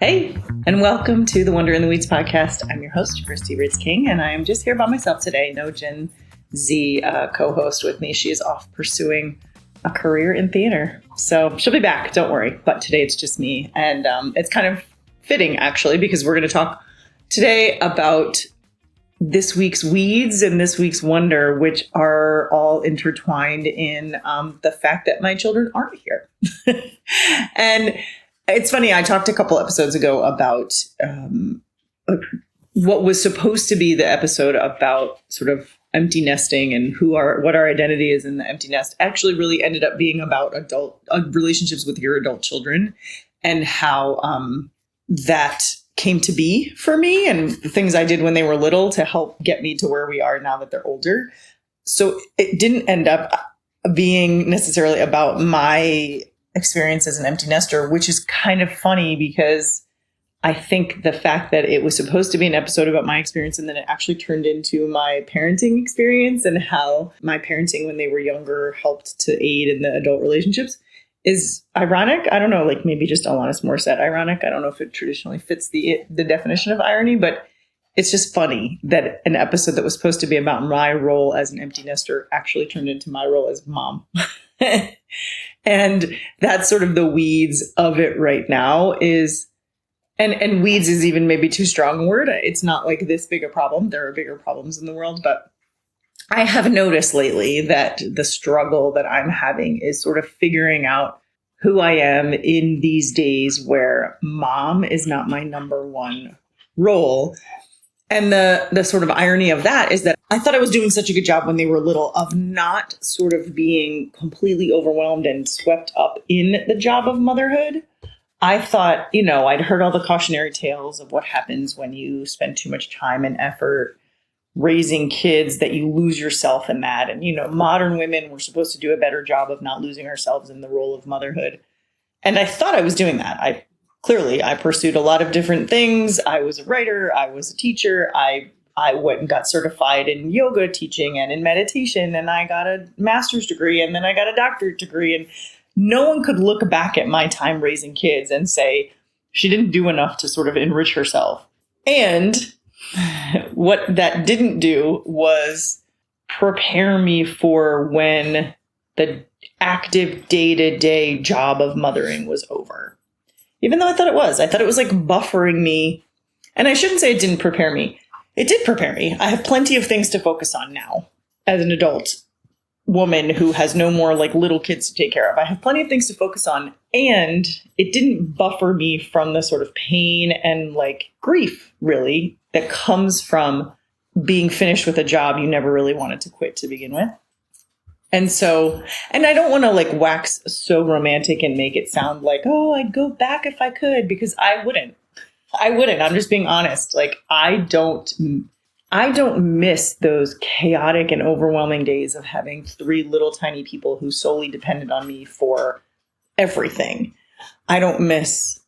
Hey, and welcome to the Wonder in the Weeds podcast. I'm your host, Christy Ritz-King, and I am just here by myself today. No Gen Z co-host with me. She is off pursuing a career in theater. So she'll be back, don't worry. But today it's just me. And it's kind of fitting, actually, because we're going to talk today about this week's weeds and this week's wonder, which are all intertwined in the fact that my children aren't here. And it's funny, I talked a couple episodes ago about what was supposed to be the episode about sort of empty nesting and what our identity is in the empty nest actually really ended up being about adult relationships with your adult children and how that came to be for me and the things I did when they were little to help get me to where we are now that they're older. So it didn't end up being necessarily about my experience as an empty nester, which is kind of funny because I think the fact that it was supposed to be an episode about my experience and then it actually turned into my parenting experience and how my parenting when they were younger helped to aid in the adult relationships is ironic. I don't know, like maybe just Alanis Morissette ironic. I don't know if it traditionally fits the definition of irony, but it's just funny that an episode that was supposed to be about my role as an empty nester actually turned into my role as mom. And that's sort of the weeds of it right now is, and weeds is even maybe too strong a word. It's not like this big a problem. There are bigger problems in the world, but I have noticed lately that the struggle that I'm having is sort of figuring out who I am in these days where mom is not my number one role. And the sort of irony of that is that I thought I was doing such a good job when they were little of not sort of being completely overwhelmed and swept up in the job of motherhood. I thought, I'd heard all the cautionary tales of what happens when you spend too much time and effort raising kids, that you lose yourself in that. And, modern women were supposed to do a better job of not losing ourselves in the role of motherhood. And I thought I was doing that. I pursued a lot of different things. I was a writer. I was a teacher. I went and got certified in yoga teaching and in meditation. And I got a master's degree and then I got a doctorate degree. And no one could look back at my time raising kids and say, she didn't do enough to sort of enrich herself. And what that didn't do was prepare me for when the active day-to-day job of mothering was over. Even though I thought it was like buffering me. And I shouldn't say it didn't prepare me. It did prepare me. I have plenty of things to focus on now as an adult woman who has no more like little kids to take care of. I have plenty of things to focus on. And it didn't buffer me from the sort of pain and like grief, really, that comes from being finished with a job you never really wanted to quit to begin with. And so, and I don't want to like wax so romantic and make it sound like, oh, I'd go back if I could, because I wouldn't. I'm just being honest. Like, I don't miss those chaotic and overwhelming days of having 3 little tiny people who solely depended on me for everything. I don't miss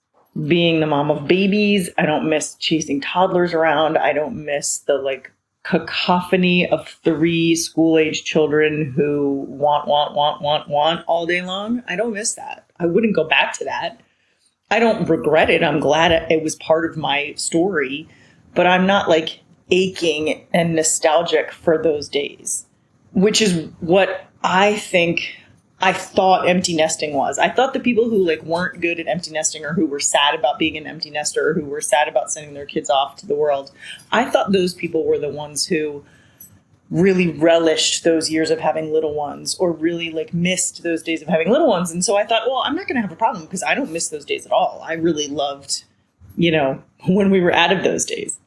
being the mom of babies. I don't miss chasing toddlers around. I don't miss the like cacophony of 3 school-age children who want all day long. I don't miss that. I wouldn't go back to that. I don't regret it. I'm glad it was part of my story, but I'm not like aching and nostalgic for those days, which is what I thought empty nesting was. I thought the people who like weren't good at empty nesting or who were sad about being an empty nester or who were sad about sending their kids off to the world, I thought those people were the ones who really relished those years of having little ones or really like missed those days of having little ones. And so I thought, well, I'm not going to have a problem because I don't miss those days at all. I really loved, when we were out of those days.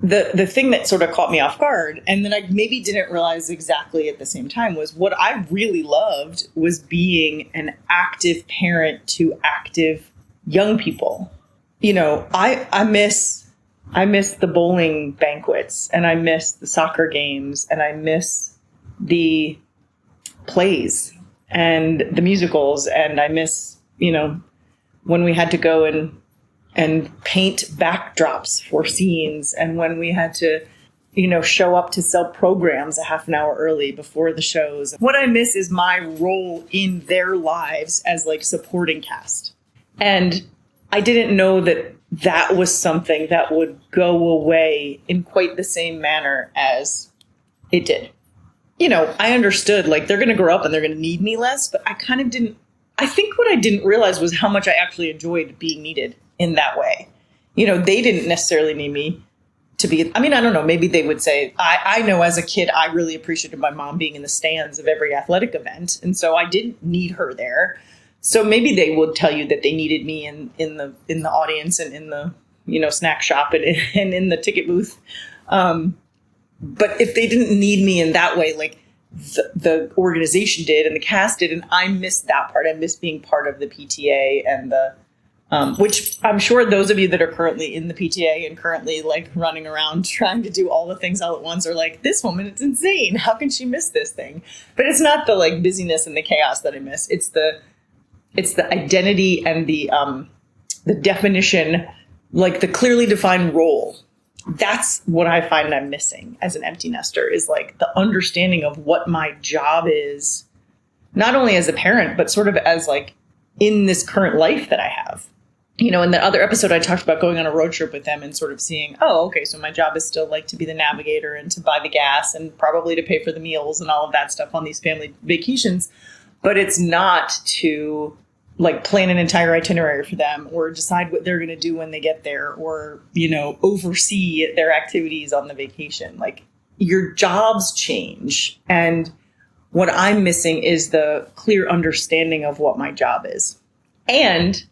The thing that sort of caught me off guard and then I maybe didn't realize exactly at the same time was what I really loved was being an active parent to active young people. I miss the bowling banquets and I miss the soccer games and I miss the plays and the musicals. And I miss, when we had to go and paint backdrops for scenes and when we had to, show up to sell programs a half an hour early before the shows. What I miss is my role in their lives as like supporting cast. And I didn't know that that was something that would go away in quite the same manner as it did. You know, I understood like they're going to grow up and they're going to need me less, but I kind of didn't. I think what I didn't realize was how much I actually enjoyed being needed in that way. You know, they didn't necessarily need me to be, I mean, I don't know, maybe they would say, I know as a kid, I really appreciated my mom being in the stands of every athletic event. And so I didn't need her there. So maybe they would tell you that they needed me in the audience and in the, you know, snack shop and in the ticket booth. But if they didn't need me in that way, like the organization did and the cast did, and I missed that part. I missed being part of the PTA and the, which I'm sure those of you that are currently in the PTA and currently like running around trying to do all the things all at once are like, this woman, it's insane. How can she miss this thing? But it's not the like busyness and the chaos that I miss. It's the identity and the definition, like the clearly defined role. That's what I find I'm missing as an empty nester, is like the understanding of what my job is, not only as a parent, but sort of as like in this current life that I have. You know, in the other episode, I talked about going on a road trip with them and sort of seeing, oh, okay, so my job is still like to be the navigator and to buy the gas and probably to pay for the meals and all of that stuff on these family vacations. But it's not to like plan an entire itinerary for them or decide what they're going to do when they get there or, you know, oversee their activities on the vacation. Like your jobs change. And what I'm missing is the clear understanding of what my job is. And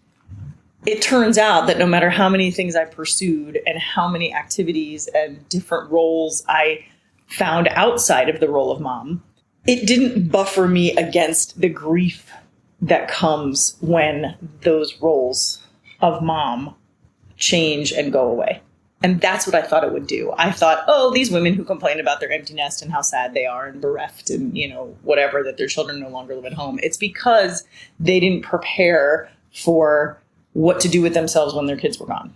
it turns out that no matter how many things I pursued and how many activities and different roles I found outside of the role of mom, it didn't buffer me against the grief that comes when those roles of mom change and go away. And that's what I thought it would do. I thought, oh, these women who complain about their empty nest and how sad they are and bereft and, you know, whatever, that their children no longer live at home. It's because they didn't prepare for what to do with themselves when their kids were gone.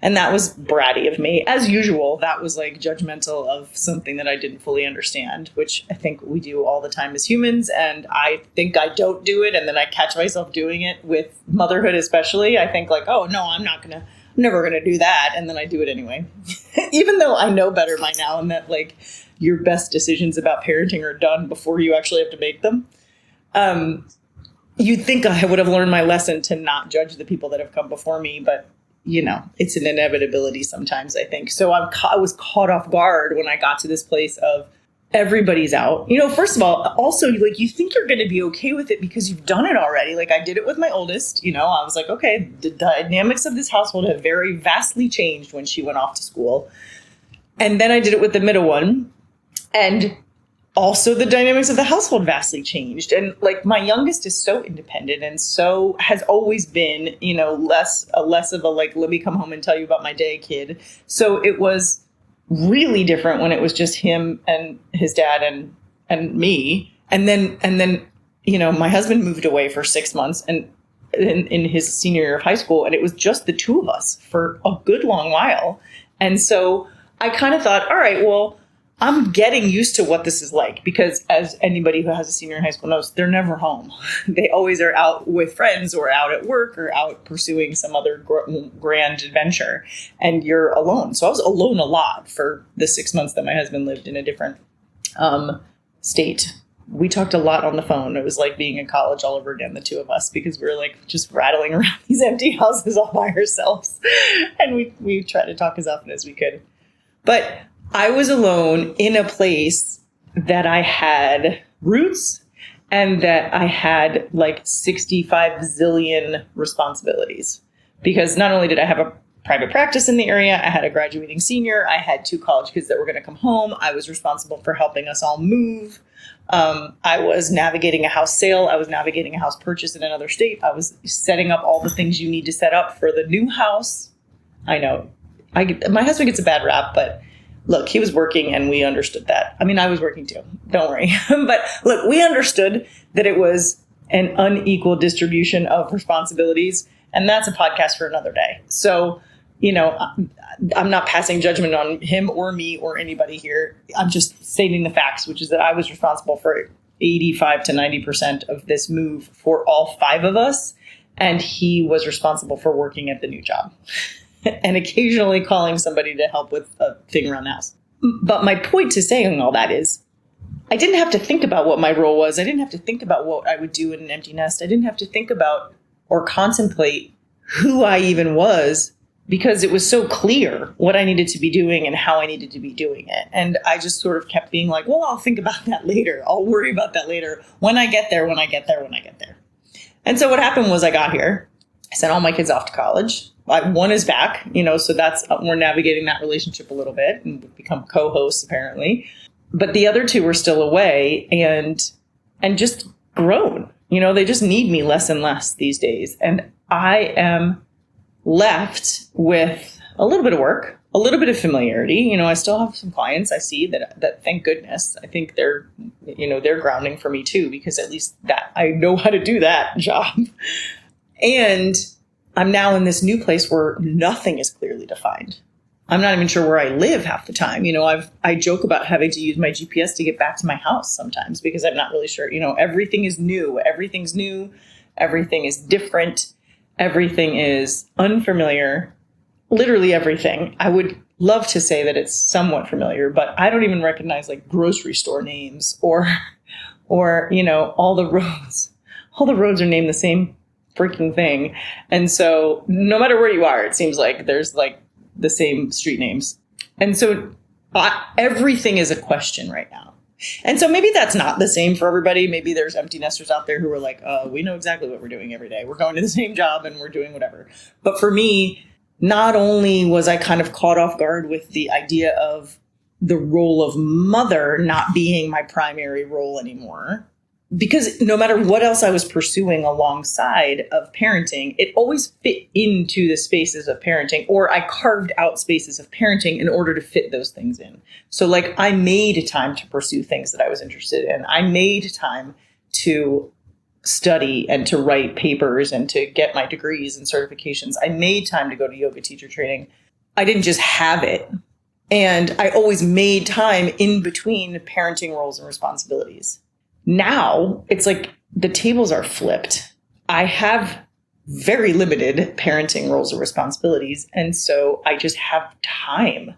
And that was bratty of me. As usual, that was like judgmental of something that I didn't fully understand, which I think we do all the time as humans. And I think I don't do it. And then I catch myself doing it with motherhood, especially. I think like, oh, no, I'm never going to do that. And then I do it anyway, even though I know better by now and that like your best decisions about parenting are done before you actually have to make them. You'd think I would have learned my lesson to not judge the people that have come before me, but you know, it's an inevitability sometimes, I think. So I was caught off guard when I got to this place of everybody's out. You know, first of all, also, like, you think you're going to be okay with it because you've done it already. Like, I did it with my oldest. You know, I was like, okay, the dynamics of this household have very vastly changed when she went off to school. And then I did it with the middle one. And also the dynamics of the household vastly changed. And like my youngest is so independent and so has always been, you know, less of a like, let me come home and tell you about my day kid. So it was really different when it was just him and his dad and me. And then, you know, my husband moved away for 6 months and in his senior year of high school. And it was just the two of us for a good long while. And so I kind of thought, all right, well, I'm getting used to what this is like, because as anybody who has a senior in high school knows, they're never home. They always are out with friends or out at work or out pursuing some other grand adventure, and you're alone. So I was alone a lot for the 6 months that my husband lived in a different state. We talked a lot on the phone. It was like being in college all over again, the two of us, because we were like just rattling around these empty houses all by ourselves. And we tried to talk as often as we could. But I was alone in a place that I had roots and that I had like 65 zillion responsibilities, because not only did I have a private practice in the area, I had a graduating senior, I had 2 college kids that were going to come home. I was responsible for helping us all move. I was navigating a house sale. I was navigating a house purchase in another state. I was setting up all the things you need to set up for the new house. I know my husband gets a bad rap, but look, he was working and we understood that. I mean, I was working too. Don't worry. But look, we understood that it was an unequal distribution of responsibilities. And that's a podcast for another day. So, you know, I'm not passing judgment on him or me or anybody here. I'm just stating the facts, which is that I was responsible for 85 to 90% of this move for all 5 of us. And he was responsible for working at the new job and occasionally calling somebody to help with a thing around the house. But my point to saying all that is I didn't have to think about what my role was. I didn't have to think about what I would do in an empty nest. I didn't have to think about or contemplate who I even was, because it was so clear what I needed to be doing and how I needed to be doing it. And I just sort of kept being like, well, I'll think about that later. I'll worry about that later when I get there. And so what happened was I got here. I sent all my kids off to college. One is back, so that's, we're navigating that relationship a little bit, and we've become co-hosts apparently. But the other two were still away and just grown. They just need me less and less these days. And I am left with a little bit of work, a little bit of familiarity. I still have some clients I see that thank goodness. I think they're grounding for me too, because at least that I know how to do that job. And I'm now in this new place where nothing is clearly defined. I'm not even sure where I live half the time. I joke about having to use my GPS to get back to my house sometimes because I'm not really sure. Everything is new. Everything's new. Everything is different. Everything is unfamiliar. Literally everything. I would love to say that it's somewhat familiar, but I don't even recognize like grocery store names or all the roads. All the roads are named the same freaking thing. And so no matter where you are, it seems like there's like the same street names. And so everything is a question right now. And so maybe that's not the same for everybody. Maybe there's empty nesters out there who are like, we know exactly what we're doing every day. We're going to the same job and we're doing whatever. But for me, not only was I kind of caught off guard with the idea of the role of mother not being my primary role anymore, because no matter what else I was pursuing alongside of parenting, it always fit into the spaces of parenting, or I carved out spaces of parenting in order to fit those things in. So like I made time to pursue things that I was interested in. I made time to study and to write papers and to get my degrees and certifications. I made time to go to yoga teacher training. I didn't just have it. And I always made time in between parenting roles and responsibilities. Now it's like the tables are flipped. I have very limited parenting roles or responsibilities. And so I just have time.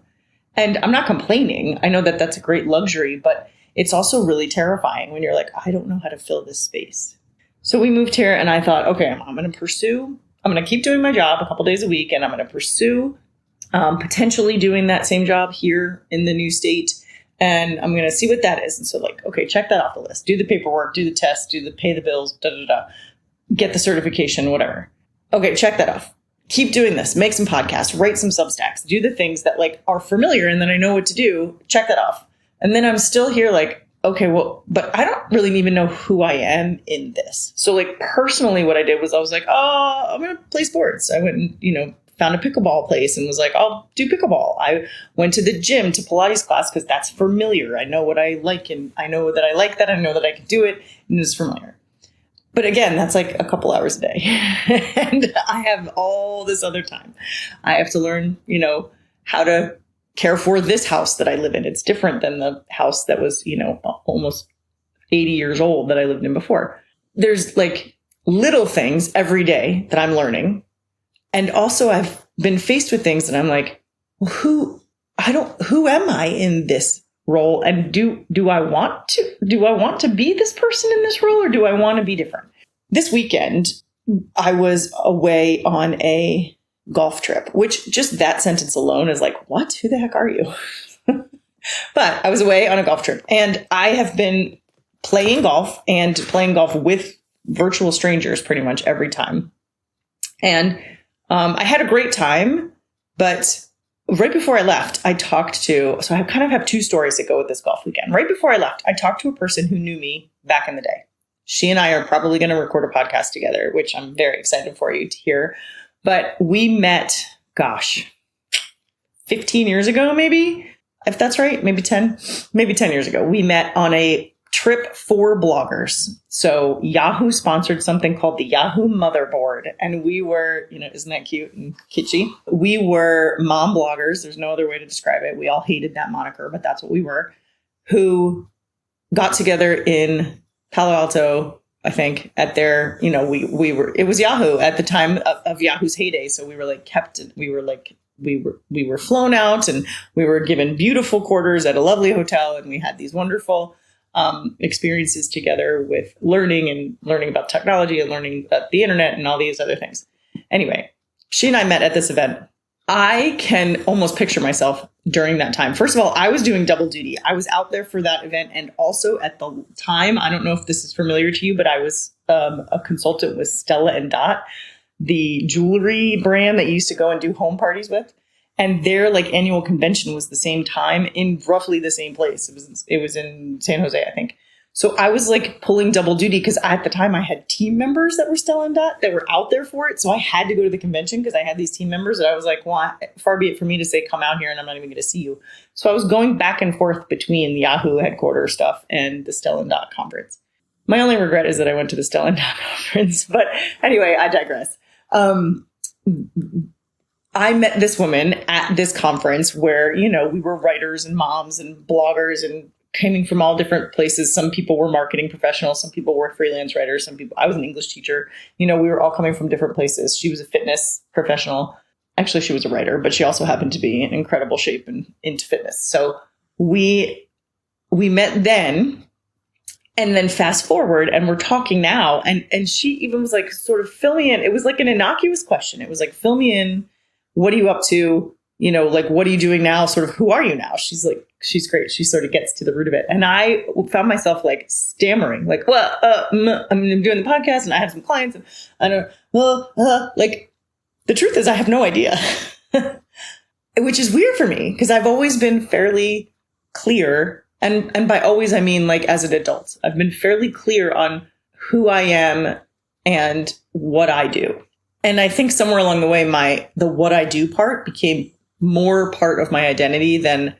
And I'm not complaining. I know that that's a great luxury, but it's also really terrifying when you're like, I don't know how to fill this space. So we moved here and I thought, okay, I'm going to keep doing my job a couple days a week, and I'm going to pursue potentially doing that same job here in the new state. And I'm going to see what that is. And so like, okay, check that off the list. Do the paperwork, do the test, pay the bills, get the certification, whatever. Okay, check that off. Keep doing this. Make some podcasts, write some Substacks, do the things that like are familiar and then I know what to do. Check that off. And then I'm still here like, okay, well, but I don't really even know who I am in this. So like personally what I did was I was like, oh, I'm going to play sports. I went and, found a pickleball place and was like, I'll do pickleball. I went to the gym to Pilates class because that's familiar. I know what I like and I know that I like that. I know that I can do it and it's familiar. But again, that's like a couple hours a day. And I have all this other time. I have to learn, how to care for this house that I live in. It's different than the house that was, almost 80 years old that I lived in before. There's like little things every day that I'm learning. And also I've been faced with things that I'm like, well, who am I in this role? And do I want to be this person in this role, or do I want to be different? This weekend, I was away on a golf trip, which just that sentence alone is like, what? Who the heck are you? But I was away on a golf trip and I have been playing golf with virtual strangers pretty much every time. And I had a great time, but right before I left, so I kind of have two stories that go with this golf weekend. Right before I left, I talked to a person who knew me back in the day. She and I are probably going to record a podcast together, which I'm very excited for you to hear. But we met, 15 years ago, maybe, if that's right, maybe 10 years ago. We met on a trip for bloggers. So Yahoo sponsored something called the Yahoo Motherboard. And we were, isn't that cute and kitschy? We were mom bloggers. There's no other way to describe it. We all hated that moniker, but that's what we were, who got together in Palo Alto I think, at their, it was Yahoo at the time of Yahoo's heyday. So we were like we were flown out, and we were given beautiful quarters at a lovely hotel. And we had these wonderful experiences together with learning about technology and learning about the internet and all these other things. Anyway, she and I met at this event. I can almost picture myself during that time. First of all, I was doing double duty. I was out there for that event. And also at the time, I don't know if this is familiar to you, but I was a consultant with Stella and Dot, the jewelry brand that you used to go and do home parties with. And their like annual convention was the same time in roughly the same place. It was in San Jose, I think. So I was like pulling double duty because at the time I had team members that were Stella and Dot that were out there for it. So I had to go to the convention because I had these team members that I was like, well, far be it for me to say, come out here and I'm not even going to see you. So I was going back and forth between the Yahoo headquarters stuff and the Stella and Dot conference. My only regret is that I went to the Stella and Dot conference. But anyway, I digress. I met this woman at this conference where, we were writers and moms and bloggers and coming from all different places. Some people were marketing professionals. Some people were freelance writers. I was an English teacher. We were all coming from different places. She was a fitness professional. Actually, she was a writer, but she also happened to be in incredible shape and into fitness. So we met then, and then fast forward and we're talking now. And she even was like, sort of fill me in. It was like an innocuous question. It was like, fill me in. What are you up to? Like, what are you doing now? Sort of, who are you now? She's like, she's great. She sort of gets to the root of it. And I found myself like stammering, like, well, I'm doing the podcast and I have some clients and I don't, like, the truth is I have no idea, which is weird for me because I've always been fairly clear. And by always, I mean, like, as an adult, I've been fairly clear on who I am and what I do. And I think somewhere along the way, the what I do part became more part of my identity than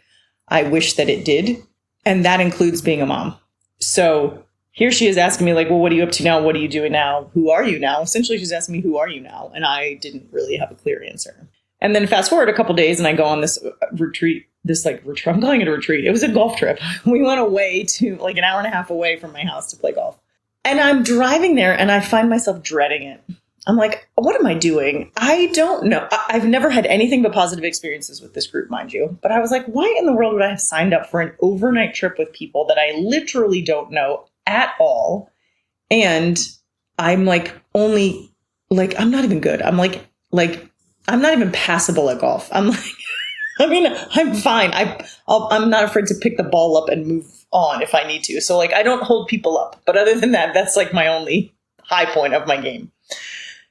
I wish that it did. And that includes being a mom. So here she is asking me like, well, what are you up to now? What are you doing now? Who are you now? Essentially, she's asking me, who are you now? And I didn't really have a clear answer. And then fast forward a couple of days and I go on this retreat, I'm calling it a retreat. It was a golf trip. We went away to like an hour and a half away from my house to play golf. And I'm driving there and I find myself dreading it. I'm like, what am I doing? I don't know. I've never had anything but positive experiences with this group, mind you. But I was like, why in the world would I have signed up for an overnight trip with people that I literally don't know at all? And I'm like, only like, I'm not even good. I'm like, I'm not even passable at golf. I'm like, I mean, I'm fine. I'm not afraid to pick the ball up and move on if I need to. So like, I don't hold people up. But other than that, that's like my only high point of my game.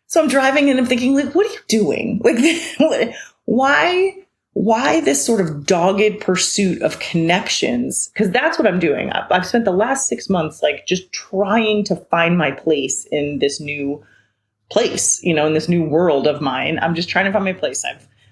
So I'm driving and I'm thinking, like, what are you doing? Like, why this sort of dogged pursuit of connections? Because that's what I'm doing. I've spent the last 6 months, like, just trying to find my place in this new place, in this new world of mine. I'm just trying to find my place.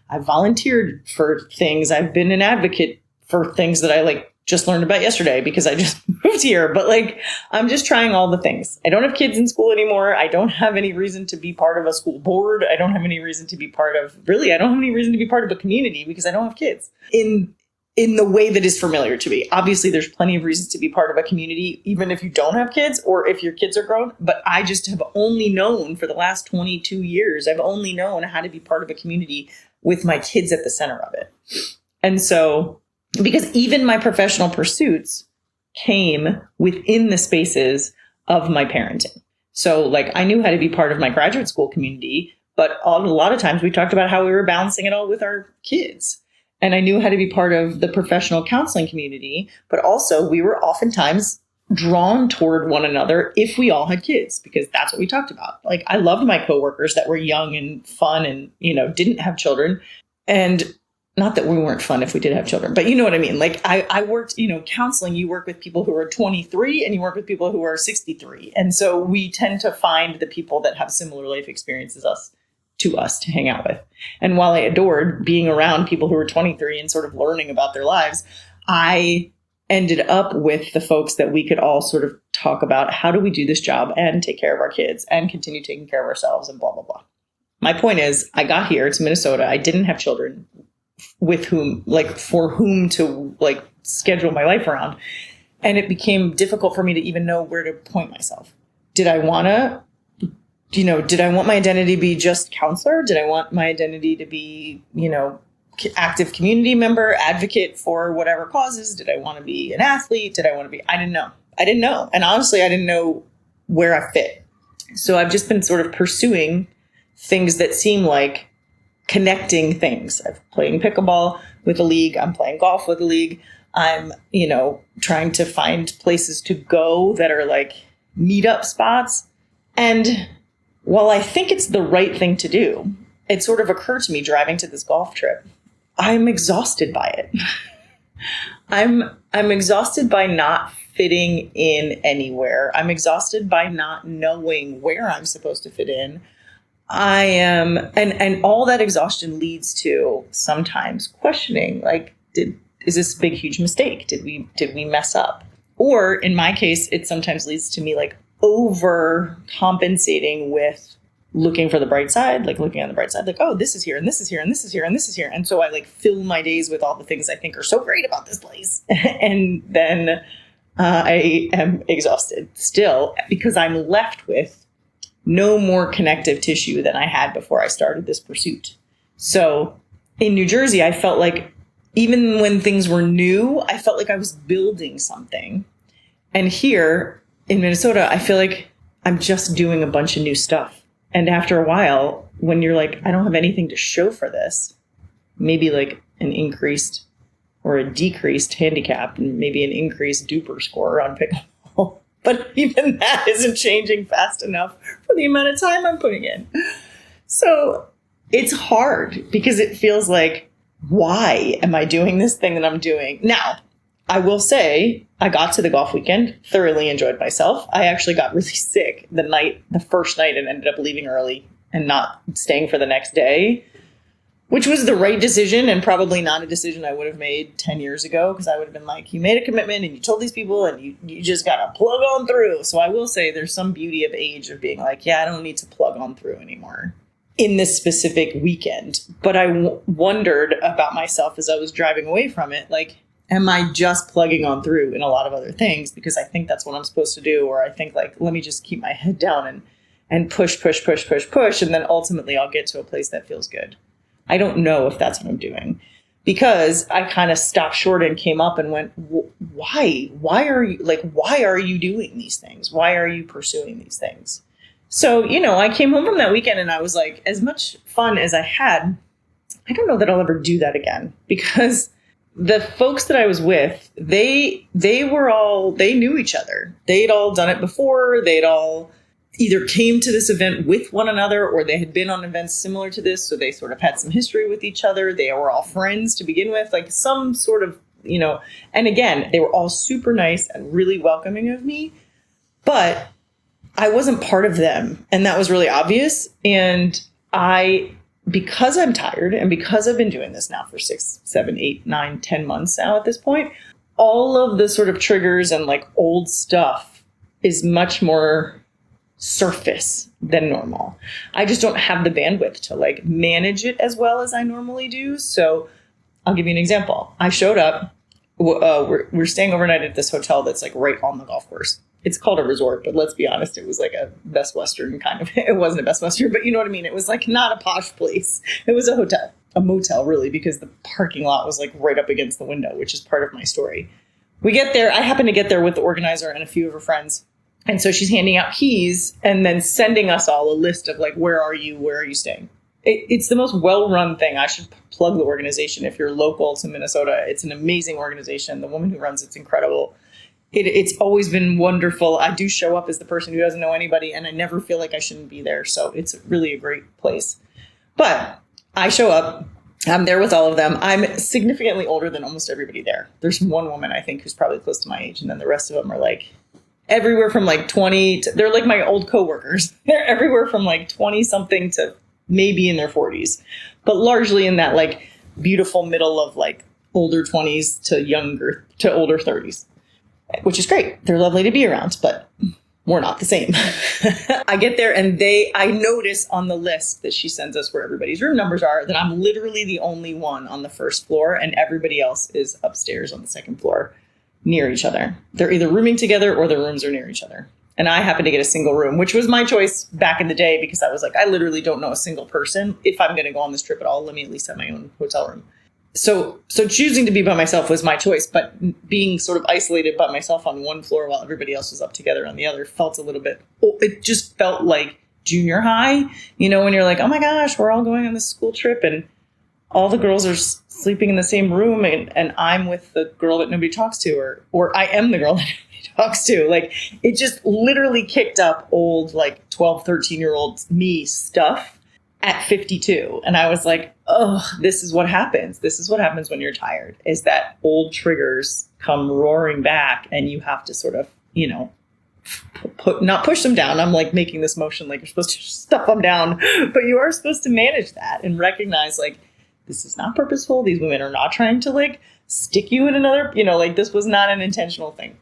I've volunteered for things. I've been an advocate for things that I like just learned about yesterday because I just moved here. But like, I'm just trying all the things. I don't have kids in school anymore. I don't have any reason to be part of a school board. I don't have any reason to be part of a community because I don't have kids in the way that is familiar to me. Obviously, there's plenty of reasons to be part of a community, even if you don't have kids or if your kids are grown. But I just have only known for the last 22 years, I've only known how to be part of a community with my kids at the center of it. And so, because even my professional pursuits came within the spaces of my parenting. So like I knew how to be part of my graduate school community, but a lot of times we talked about how we were balancing it all with our kids. And I knew how to be part of the professional counseling community, but also we were oftentimes drawn toward one another if we all had kids, because that's what we talked about. Like I loved my coworkers that were young and fun and, didn't have children. And not that we weren't fun if we did have children, but you know what I mean? Like I worked, counseling, you work with people who are 23 and you work with people who are 63. And so we tend to find the people that have similar life experiences to hang out with. And while I adored being around people who were 23 and sort of learning about their lives, I ended up with the folks that we could all sort of talk about how do we do this job and take care of our kids and continue taking care of ourselves and blah, blah, blah. My point is I got here to Minnesota. I didn't have children for whom to schedule my life around. And it became difficult for me to even know where to point myself. did I want to, did I want my identity to be just counselor? Did I want my identity to be, active community member, advocate for whatever causes? Did I want to be an athlete? I didn't know. And honestly, I didn't know where I fit. So I've just been sort of pursuing things that seem like connecting things. I'm playing pickleball with a league. I'm playing golf with a league. I'm, trying to find places to go that are like meetup spots. And while I think it's the right thing to do, it sort of occurred to me driving to this golf trip, I'm exhausted by it. I'm exhausted by not fitting in anywhere. I'm exhausted by not knowing where I'm supposed to fit in. I am, and all that exhaustion leads to sometimes questioning, like, is this a big, huge mistake? Did we mess up? Or in my case, it sometimes leads to me like overcompensating with looking for the bright side, like looking on the bright side, like, oh, this is here and this is here and this is here and this is here. And so I like fill my days with all the things I think are so great about this place. And then I am exhausted still because I'm left with no more connective tissue than I had before I started this pursuit. So in New Jersey, I felt like even when things were new, I felt like I was building something. And here in Minnesota, I feel like I'm just doing a bunch of new stuff. And after a while, when you're like, I don't have anything to show for this, maybe like an increased or a decreased handicap, and maybe an increased duper score on pickleball. But even that isn't changing fast enough for the amount of time I'm putting in. So it's hard because it feels like, why am I doing this thing that I'm doing? Now, I will say I got to the golf weekend, thoroughly enjoyed myself. I actually got really sick the first night, and ended up leaving early and not staying for the next day, which was the right decision and probably not a decision I would have made 10 years ago, because I would have been like, you made a commitment and you told these people and you just got to plug on through. So I will say there's some beauty of age of being like, yeah, I don't need to plug on through anymore in this specific weekend. But I wondered about myself as I was driving away from it. Like, am I just plugging on through in a lot of other things because I think that's what I'm supposed to do? Or I think like, let me just keep my head down and push. And then ultimately I'll get to a place that feels good. I don't know if that's what I'm doing, because I kind of stopped short and came up and went, why are you doing these things? Why are you pursuing these things? So, I came home from that weekend and I was like, as much fun as I had, I don't know that I'll ever do that again, because the folks that I was with, they knew each other. They'd all done it before. They'd all either came to this event with one another, or they had been on events similar to this. So they sort of had some history with each other. They were all friends to begin with, like some sort of, and again, they were all super nice and really welcoming of me, but I wasn't part of them. And that was really obvious. And because I'm tired and because I've been doing this now for 6, 7, 8, 9, 10 months now at this point, all of the sort of triggers and like old stuff is much more surface than normal. I just don't have the bandwidth to like manage it as well as I normally do. So I'll give you an example. I showed up. We're staying overnight at this hotel that's like right on the golf course. It's called a resort, but let's be honest, it was like a Best Western kind of. It wasn't a Best Western, but you know what I mean? It was like not a posh place. It was a hotel, a motel really, because the parking lot was like right up against the window, which is part of my story. We get there. I happen to get there with the organizer and a few of her friends. And so she's handing out keys and then sending us all a list of like, where are you staying? It's the most well-run thing. I should plug the organization. If you're local to Minnesota, it's an amazing organization. The woman who runs it's incredible. It's always been wonderful. I do show up as the person who doesn't know anybody, and I never feel like I shouldn't be there. So it's really a great place. But I show up. I'm there with all of them. I'm significantly older than almost everybody there. There's one woman, I think, who's probably close to my age. And then the rest of them are like everywhere from like 20 to, they're like my old coworkers. They're everywhere from like 20 something to maybe in their 40s, but largely in that like beautiful middle of like older 20s to older 30s, which is great. They're lovely to be around, but we're not the same. I get there and I notice on the list that she sends us where everybody's room numbers are that I'm literally the only one on the first floor and everybody else is upstairs on the second floor near each other. They're either rooming together or their rooms are near each other. And I happened to get a single room, which was my choice back in the day because I was like, I literally don't know a single person. If I'm going to go on this trip at all, let me at least have my own hotel room. So choosing to be by myself was my choice, but being sort of isolated by myself on one floor while everybody else was up together on the other felt a little bit, it just felt like junior high, when you're like, oh my gosh, we're all going on this school trip and all the girls are sleeping in the same room and I'm with the girl that nobody talks to, or I am the girl that nobody talks to. Like, it just literally kicked up old, like 12, 13-year-old me stuff at 52. And I was like, oh, this is what happens. This is what happens when you're tired, is that old triggers come roaring back and you have to sort of, not push them down. I'm like making this motion like you're supposed to stuff them down, but you are supposed to manage that and recognize like, this is not purposeful. These women are not trying to like stick you in another, like this was not an intentional thing.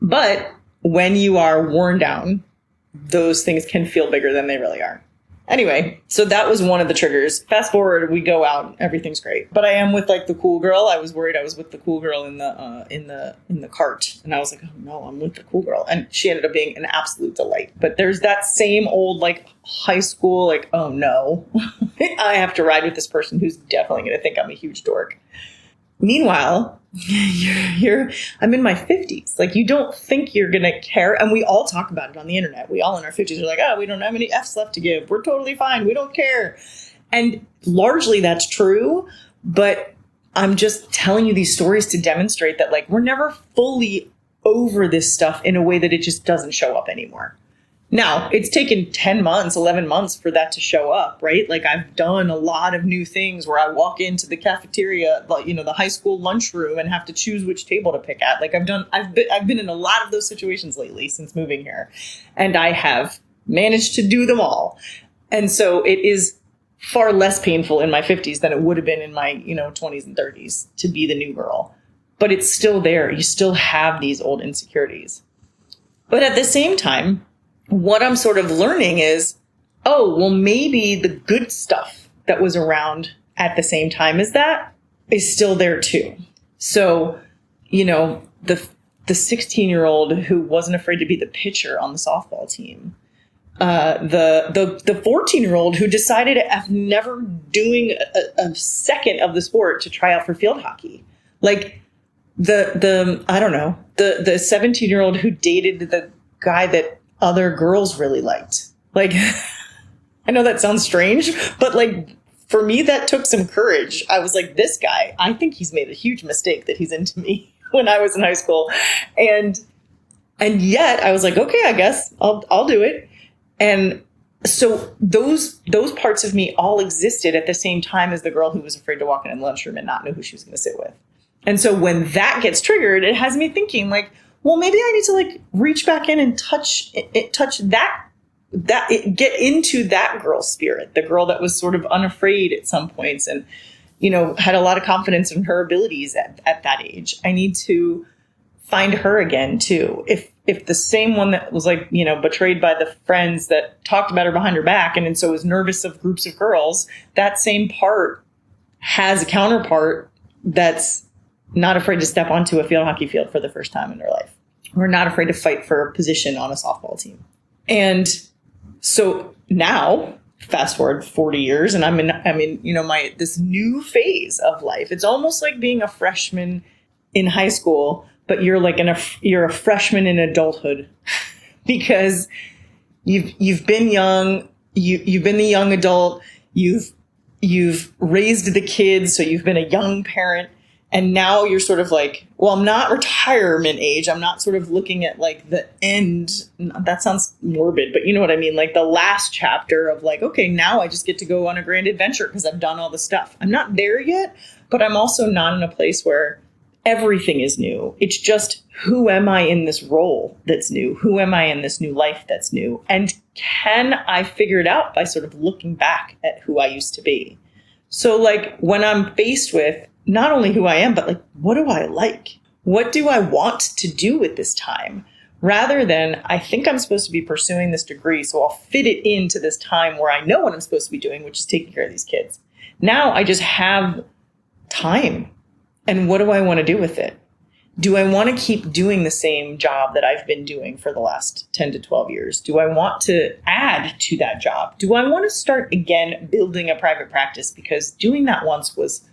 But when you are worn down, those things can feel bigger than they really are. Anyway, so that was one of the triggers. Fast forward, we go out, everything's great. But I am with like the cool girl. I was worried I was with the cool girl in the cart. And I was like, oh no, I'm with the cool girl. And she ended up being an absolute delight. But there's that same old like high school, like, oh no, I have to ride with this person who's definitely going to think I'm a huge dork. Meanwhile, I'm in my 50s. Like, you don't think you're going to care. And we all talk about it on the internet. We all in our 50s are like, oh, we don't have any F's left to give. We're totally fine. We don't care. And largely that's true. But I'm just telling you these stories to demonstrate that, like, we're never fully over this stuff in a way that it just doesn't show up anymore. Now, it's taken 10 months, 11 months for that to show up, right? Like, I've done a lot of new things where I walk into the cafeteria, the high school lunchroom, and have to choose which table to pick at. Like, I've been in a lot of those situations lately since moving here, and I have managed to do them all. And so it is far less painful in my 50s than it would have been in my, 20s and 30s to be the new girl. But it's still there. You still have these old insecurities. But at the same time, what I'm sort of learning is, oh, well, maybe the good stuff that was around at the same time as that is still there too. So, the 16-year-old who wasn't afraid to be the pitcher on the softball team, the 14-year-old who decided after never doing a second of the sport to try out for field hockey, like the 17-year-old who dated the guy that other girls really liked. Like, I know that sounds strange, but like, for me, that took some courage. I was like, this guy, I think he's made a huge mistake that he's into me when I was in high school. And yet I was like, okay, I guess I'll do it. And so those parts of me all existed at the same time as the girl who was afraid to walk in the lunchroom and not know who she was going to sit with. And so when that gets triggered, it has me thinking like, well, maybe I need to like reach back in and touch that, get into that girl's spirit, the girl that was sort of unafraid at some points and, had a lot of confidence in her abilities at that age. I need to find her again too. If the same one that was like, betrayed by the friends that talked about her behind her back and so was nervous of groups of girls, that same part has a counterpart that's not afraid to step onto a field hockey field for the first time in their life. We're not afraid to fight for a position on a softball team. And so now, fast forward 40 years, and I'm in this new phase of life. It's almost like being a freshman in high school, but you're like you're a freshman in adulthood because you've been young, you've been the young adult, you've raised the kids, so you've been a young parent. And now you're sort of like, well, I'm not retirement age. I'm not sort of looking at like the end. That sounds morbid, but you know what I mean? Like the last chapter of like, okay, now I just get to go on a grand adventure because I've done all the stuff. I'm not there yet, but I'm also not in a place where everything is new. It's just, who am I in this role that's new? Who am I in this new life that's new? And can I figure it out by sort of looking back at who I used to be? So like when I'm faced with not only who I am, but like, what do I like? What do I want to do with this time? Rather than, I think I'm supposed to be pursuing this degree, so I'll fit it into this time where I know what I'm supposed to be doing, which is taking care of these kids. Now I just have time. And what do I want to do with it? Do I want to keep doing the same job that I've been doing for the last 10 to 12 years? Do I want to add to that job? Do I want to start again building a private practice? Because doing that once was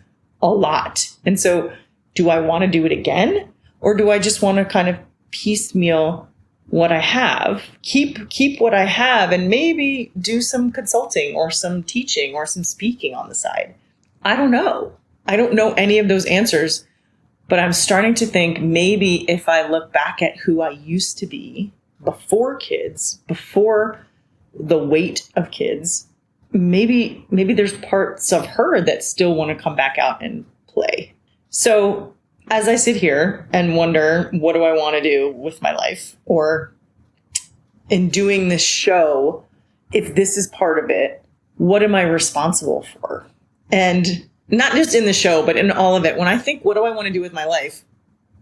a lot. And so do I want to do it again? Or do I just want to kind of piecemeal what I have, keep what I have, and maybe do some consulting or some teaching or some speaking on the side? I don't know. I don't know any of those answers. But I'm starting to think maybe if I look back at who I used to be before kids, before the weight of kids, maybe there's parts of her that still want to come back out and play. So as I sit here and wonder, what do I want to do with my life? Or in doing this show, if this is part of it, what am I responsible for? And not just in the show, but in all of it. When I think, what do I want to do with my life?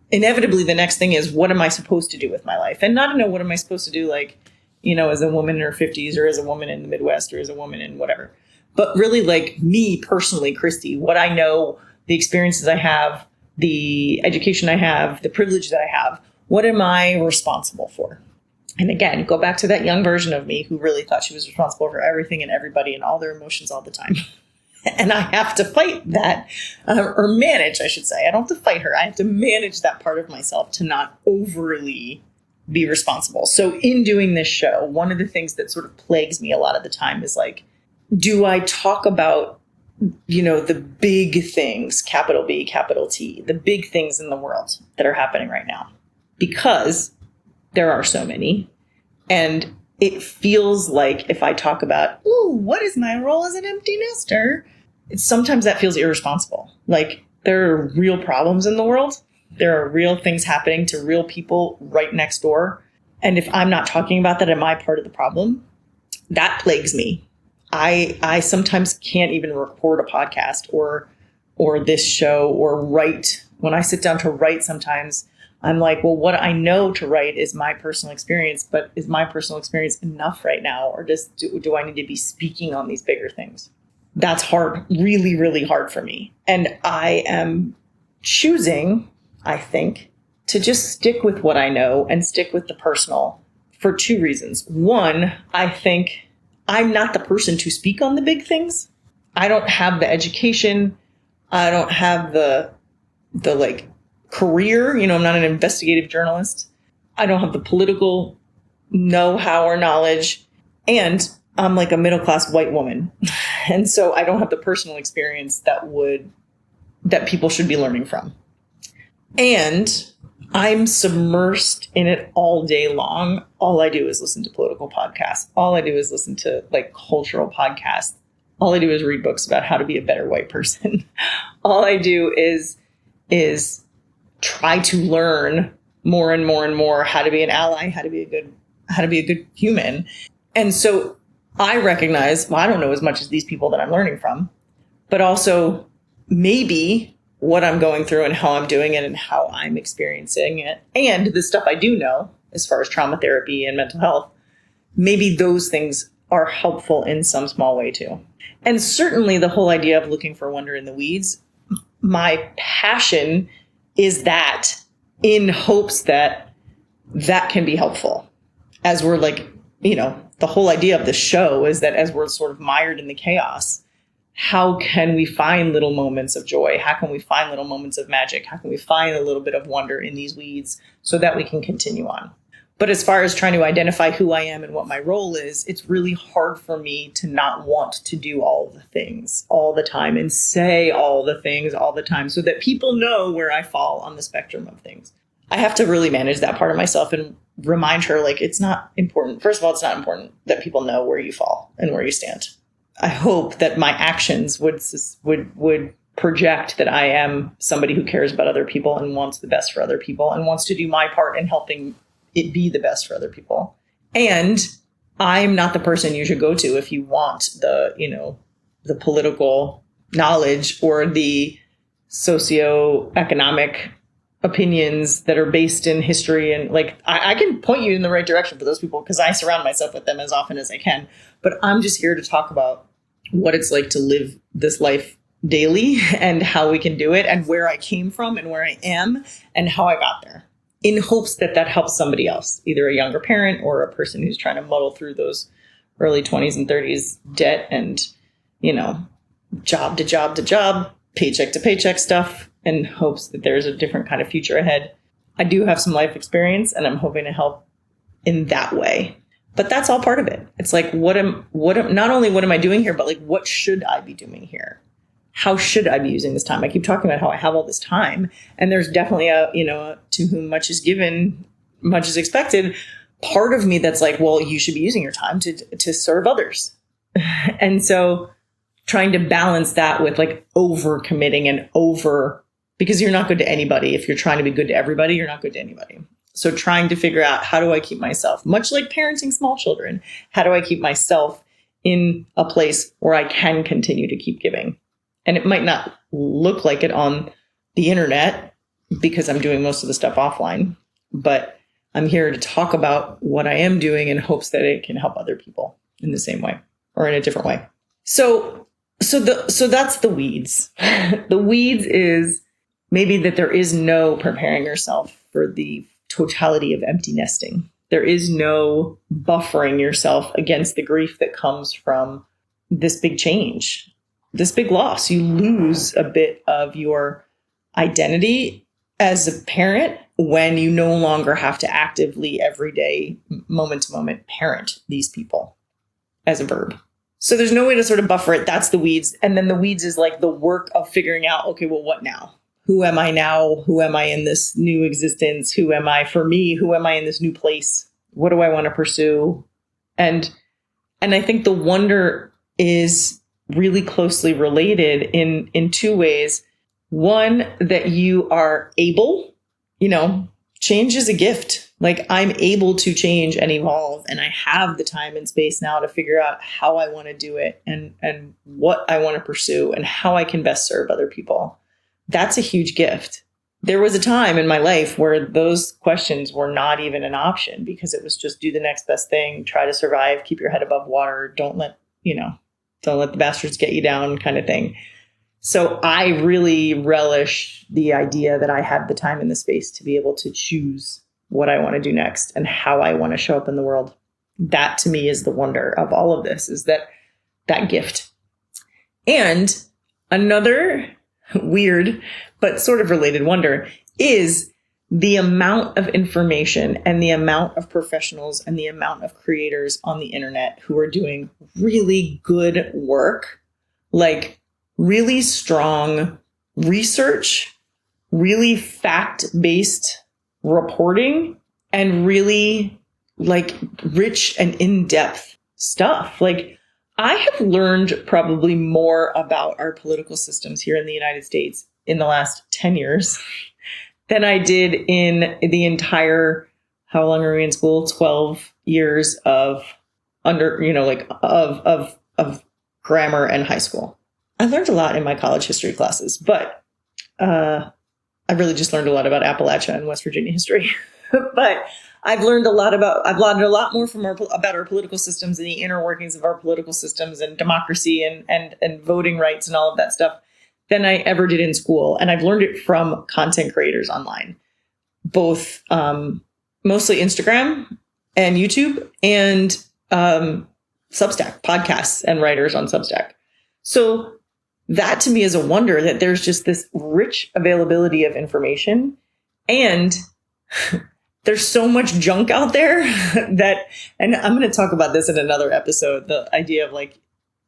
Inevitably, the next thing is, what am I supposed to do with my life? And not to know what am I supposed to do, like, as a woman in her 50s or as a woman in the Midwest or as a woman in whatever. But really, like me personally, Christy, what I know, the experiences I have, the education I have, the privilege that I have, what am I responsible for? And again, go back to that young version of me who really thought she was responsible for everything and everybody and all their emotions all the time. And I have to fight that, or manage, I should say. I don't have to fight her. I have to manage that part of myself to not overly be responsible. So in doing this show, one of the things that sort of plagues me a lot of the time is like, do I talk about, the big things, capital B, capital T, the big things in the world that are happening right now? Because there are so many. And it feels like if I talk about, what is my role as an empty nester? Sometimes that feels irresponsible. Like, there are real problems in the world. There are real things happening to real people right next door. And if I'm not talking about that, am I part of the problem? That plagues me. I sometimes can't even record a podcast or this show or write. When I sit down to write, sometimes I'm like, well, what I know to write is my personal experience, but is my personal experience enough right now? Or do I need to be speaking on these bigger things? That's hard, really, really hard for me. And I am choosing, I think, to just stick with what I know and stick with the personal for two reasons. One, I think I'm not the person to speak on the big things. I don't have the education. I don't have the career. I'm not an investigative journalist. I don't have the political know-how or knowledge. And I'm like a middle-class white woman. And so I don't have the personal experience that people should be learning from. And I'm submersed in it all day long. All I do is listen to political podcasts. All I do is listen to cultural podcasts. All I do is read books about how to be a better white person. All I do is try to learn more and more and more how to be an ally, how to be a good human. And so I recognize, I don't know as much as these people that I'm learning from, but also maybe what I'm going through and how I'm doing it and how I'm experiencing it. And the stuff I do know as far as trauma therapy and mental health, maybe those things are helpful in some small way too. And certainly the whole idea of looking for wonder in the weeds, my passion is that in hopes that can be helpful. As we're the whole idea of the show is that as we're sort of mired in the chaos, how can we find little moments of joy? How can we find little moments of magic? How can we find a little bit of wonder in these weeds so that we can continue on? But as far as trying to identify who I am and what my role is, it's really hard for me to not want to do all the things all the time and say all the things all the time so that people know where I fall on the spectrum of things. I have to really manage that part of myself and remind her, it's not important. First of all, it's not important that people know where you fall and where you stand. I hope that my actions would project that I am somebody who cares about other people and wants the best for other people and wants to do my part in helping it be the best for other people. And I'm not the person you should go to if you want the political knowledge or the socioeconomic opinions that are based in history. And I can point you in the right direction for those people because I surround myself with them as often as I can. But I'm just here to talk about what it's like to live this life daily and how we can do it and where I came from and where I am and how I got there, in hopes that that helps somebody else, either a younger parent or a person who's trying to muddle through those early 20s and 30s debt and, job to job to job, paycheck to paycheck stuff, in hopes that there's a different kind of future ahead. I do have some life experience and I'm hoping to help in that way. But that's all part of it. It's like, not only what am I doing here, but like, what should I be doing here? How should I be using this time? I keep talking about how I have all this time, and there's definitely to whom much is given, much is expected. Part of me that's like, well, you should be using your time to serve others. And so trying to balance that with like over committing and because you're not good to anybody. If you're trying to be good to everybody, you're not good to anybody. So trying to figure out, how do I keep myself, much like parenting small children, how do I keep myself in a place where I can continue to keep giving? And it might not look like it on the internet because I'm doing most of the stuff offline, but I'm here to talk about what I am doing in hopes that it can help other people in the same way or in a different way. So that's the weeds. The weeds is maybe that there is no preparing yourself for the totality of empty nesting. There is no buffering yourself against the grief that comes from this big change, this big loss. You lose a bit of your identity as a parent when you no longer have to actively, every day, moment to moment, parent these people as a verb. So there's no way to sort of buffer it. That's the weeds. And then the weeds is like the work of figuring out, okay, well, what now? Who am I now? Who am I in this new existence? Who am I for me? Who am I in this new place? What do I want to pursue? And I think the wonder is really closely related in two ways. One, that you are able, change is a gift. Like, I'm able to change and evolve, and I have the time and space now to figure out how I want to do it and what I want to pursue and how I can best serve other people. That's a huge gift. There was a time in my life where those questions were not even an option because it was just do the next best thing, try to survive, keep your head above water, don't let the bastards get you down kind of thing. So I really relish the idea that I have the time and the space to be able to choose what I want to do next and how I want to show up in the world. That to me is the wonder of all of this, is that gift. And another weird but sort of related wonder is the amount of information and the amount of professionals and the amount of creators on the internet who are doing really good work, like really strong research, really fact-based reporting, and really like rich and in-depth stuff. Like, I have learned probably more about our political systems here in the United States in the last 10 years than I did in the entire, how long are we in school? 12 years of of grammar and high school. I learned a lot in my college history classes, but I really just learned a lot about Appalachia and West Virginia history. But I've learned a lot more about our political systems and the inner workings of our political systems and democracy and voting rights and all of that stuff than I ever did in school. And I've learned it from content creators online, both mostly Instagram and YouTube and Substack, podcasts and writers on Substack. So that to me is a wonder that there's just this rich availability of information, and there's so much junk out there and I'm going to talk about this in another episode, the idea of like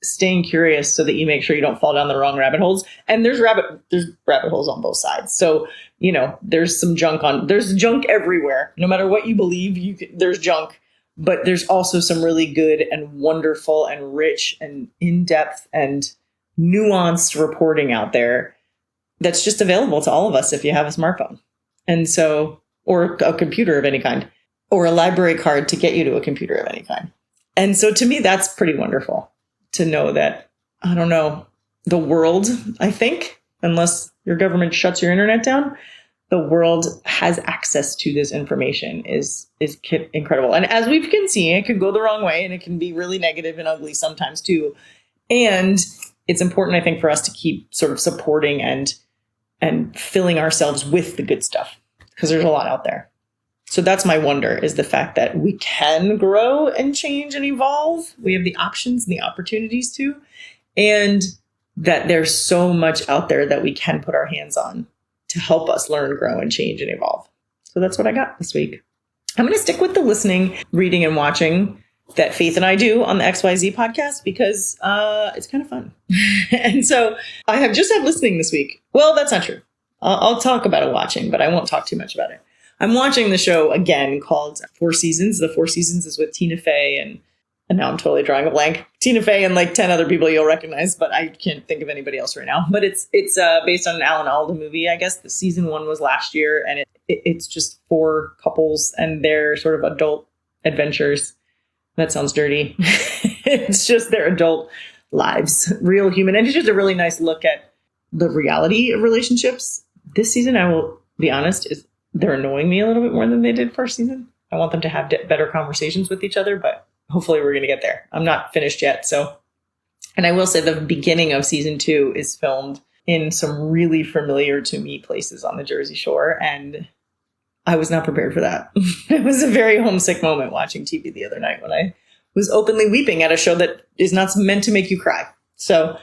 staying curious so that you make sure you don't fall down the wrong rabbit holes. And there's rabbit holes on both sides. So, there's junk everywhere. No matter what you believe, there's junk, but there's also some really good and wonderful and rich and in-depth and nuanced reporting out there that's just available to all of us if you have a smartphone. And so, or a computer of any kind, or a library card to get you to a computer of any kind. And so to me, that's pretty wonderful to know that, I don't know, the world, I think, unless your government shuts your internet down, the world has access to this information is incredible. And as we can see, it can go the wrong way and it can be really negative and ugly sometimes too. And it's important, I think, for us to keep sort of supporting and filling ourselves with the good stuff, because there's a lot out there. So that's my wonder, is the fact that we can grow and change and evolve. We have the options and the opportunities to, and that there's so much out there that we can put our hands on to help us learn, grow, and change and evolve. So that's what I got this week. I'm going to stick with the listening, reading, and watching that Faith and I do on the XYZ podcast, because it's kind of fun. And so I have just had listening this week. Well, that's not true. I'll talk about it watching, but I won't talk too much about it. I'm watching the show again called Four Seasons. The Four Seasons is with Tina Fey and now I'm totally drawing a blank. Tina Fey and like 10 other people you'll recognize, but I can't think of anybody else right now. But it's based on an Alan Alda movie, I guess. The season 1 was last year, and it's just 4 couples and their sort of adult adventures. That sounds dirty. It's just their adult lives, real human. And it's just a really nice look at the reality of relationships. This season, I will be honest, they're annoying me a little bit more than they did first season. I want them to have better conversations with each other, but hopefully we're going to get there. I'm not finished yet. So, and I will say the beginning of season 2 is filmed in some really familiar to me places on the Jersey Shore. And I was not prepared for that. It was a very homesick moment watching TV the other night when I was openly weeping at a show that is not meant to make you cry. So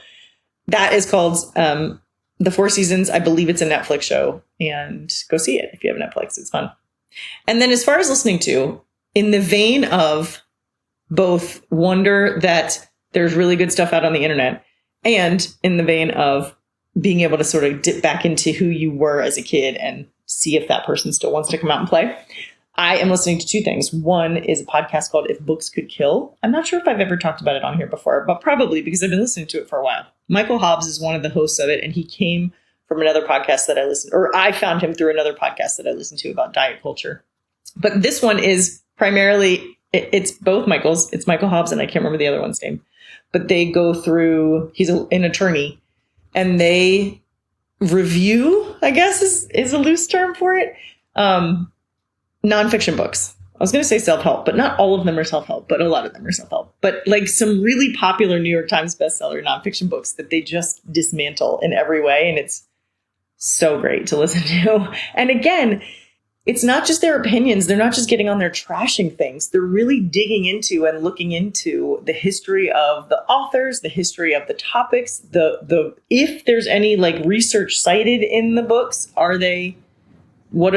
that is called The Four Seasons. I believe it's a Netflix show, and go see it if you have Netflix. It's fun. And then as far as listening to, in the vein of both wonder that there's really good stuff out on the internet, and in the vein of being able to sort of dip back into who you were as a kid and see if that person still wants to come out and play, I am listening to 2 things. One is a podcast called If Books Could Kill. I'm not sure if I've ever talked about it on here before, but probably because I've been listening to it for a while. Michael Hobbs is one of the hosts of it, and he came from another podcast that I listened, or I found him through another podcast that I listened to about diet culture. But this one is primarily, it's both Michael's. It's Michael Hobbs, and I can't remember the other one's name. But they go through, he's an attorney, and they review, I guess is a loose term for it, nonfiction books. I was going to say self-help, but not all of them are self-help, but a lot of them are self-help. But like some really popular New York Times bestseller nonfiction books that they just dismantle in every way. And it's so great to listen to. And again, it's not just their opinions. They're not just getting on there trashing things. They're really digging into and looking into the history of the authors, the history of the topics, the if there's any like research cited in the books, what are they, where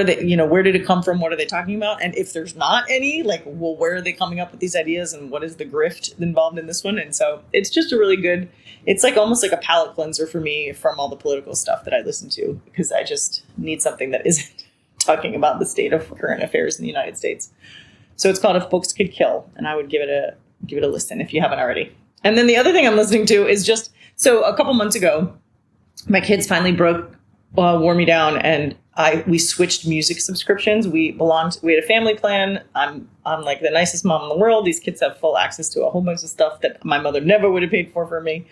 did it come from? What are they talking about? And if there's not any, like, well, where are they coming up with these ideas, and what is the grift involved in this one? And so it's just a really good, it's like almost like a palate cleanser for me from all the political stuff that I listen to, because I just need something that isn't talking about the state of current affairs in the United States. So it's called If Books Could Kill, and I would give it a listen if you haven't already. And then the other thing I'm listening to is just, so a couple months ago, my kids finally wore me down, and we switched music subscriptions. We had a family plan. I'm like the nicest mom in the world. These kids have full access to a whole bunch of stuff that my mother never would have paid for me.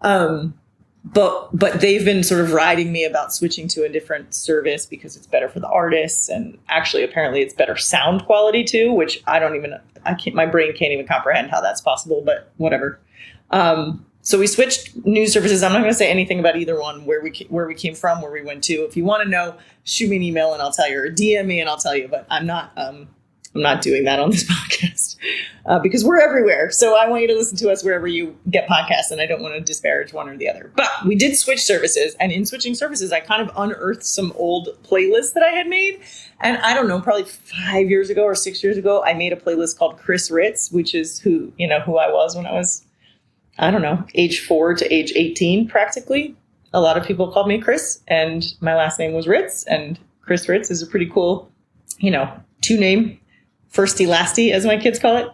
But they've been sort of riding me about switching to a different service because it's better for the artists. And actually, apparently it's better sound quality too, which my brain can't even comprehend how that's possible, but whatever. So we switched news services. I'm not going to say anything about either one, where we came from, where we went to. If you want to know, shoot me an email and I'll tell you, or DM me and I'll tell you. But I'm not doing that on this podcast because we're everywhere. So I want you to listen to us wherever you get podcasts, and I don't want to disparage one or the other. But we did switch services, and in switching services, I kind of unearthed some old playlists that I had made. And I don't know, probably 5 years ago or 6 years ago, I made a playlist called Chris Ritz, which is who I was when I was, I don't know, age 4 to age 18, practically. A lot of people called me Chris, and my last name was Ritz, and Chris Ritz is a pretty cool, 2-name, firsty lasty, as my kids call it.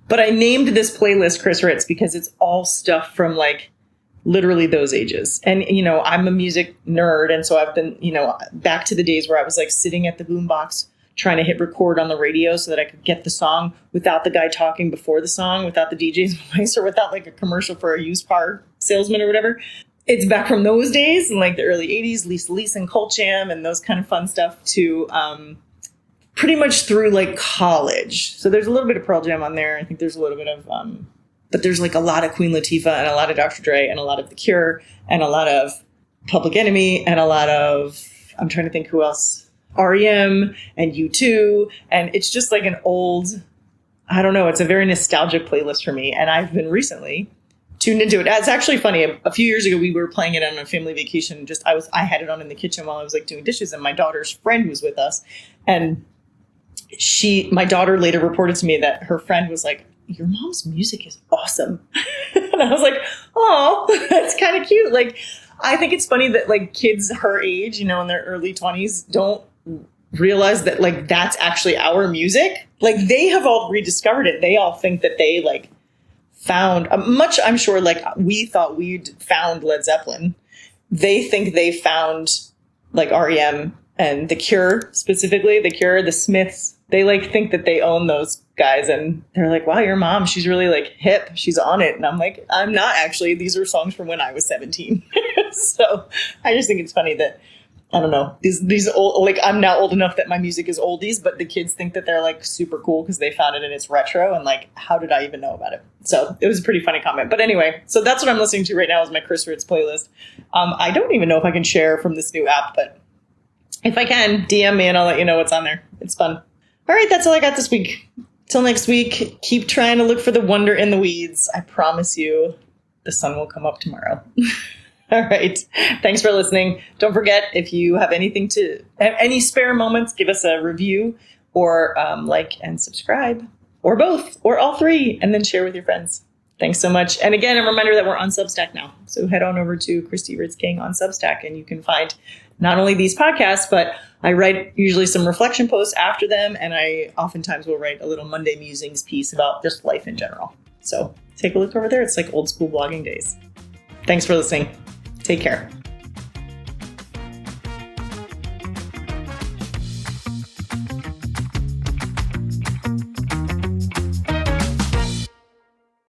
But I named this playlist Chris Ritz because it's all stuff from like literally those ages. And, I'm a music nerd. And so I've been, back to the days where I was like sitting at the boombox trying to hit record on the radio so that I could get the song without the guy talking before the song, without the DJ's voice, or without like a commercial for a used car salesman or whatever. It's back from those days in like the early 80s, Lisa and Colt Jam and those kind of fun stuff to pretty much through like college. So there's a little bit of Pearl Jam on there. I think there's a little bit of but there's like a lot of Queen Latifah and a lot of Dr. Dre and a lot of The Cure and a lot of Public Enemy and a lot of, I'm trying to think who else, REM and U2. And it's just like an old, I don't know, it's a very nostalgic playlist for me. And I've been recently tuned into it. It's actually funny. A few years ago, we were playing it on a family vacation. I had it on in the kitchen while I was like doing dishes, and my daughter's friend was with us. And my daughter later reported to me that her friend was like, your mom's music is awesome. And I was like, oh, that's kind of cute. Like, I think it's funny that like kids her age, in their early 20s, don't realize that like that's actually our music. Like they have all rediscovered it. They all think that they like found I'm sure like we thought we'd found Led Zeppelin. They think they found like REM and The Cure, specifically The Cure, the Smiths. They like think that they own those guys, and they're like, wow, your mom, she's really like hip, she's on it. And I'm like, I'm not actually. These are songs from when I was 17. So I just think it's funny that, I don't know, these old, like I'm now old enough that my music is oldies, but the kids think that they're like super cool because they found it and it's retro, and like, how did I even know about it? So it was a pretty funny comment. But anyway, so that's what I'm listening to right now is my Chris Ritz playlist. I don't even know if I can share from this new app, but if I can, DM me and I'll let you know what's on there. It's fun. All right, that's all I got this week. Till next week, keep trying to look for the wonder in the weeds. I promise you, the sun will come up tomorrow. All right. Thanks for listening. Don't forget, if you have any spare moments, give us a review or like and subscribe, or both, or all three, and then share with your friends. Thanks so much. And again, a reminder that we're on Substack now. So head on over to Christy Ritz-King on Substack, and you can find not only these podcasts, but I write usually some reflection posts after them, and I oftentimes will write a little Monday musings piece about just life in general. So take a look over there. It's like old school blogging days. Thanks for listening. Take care.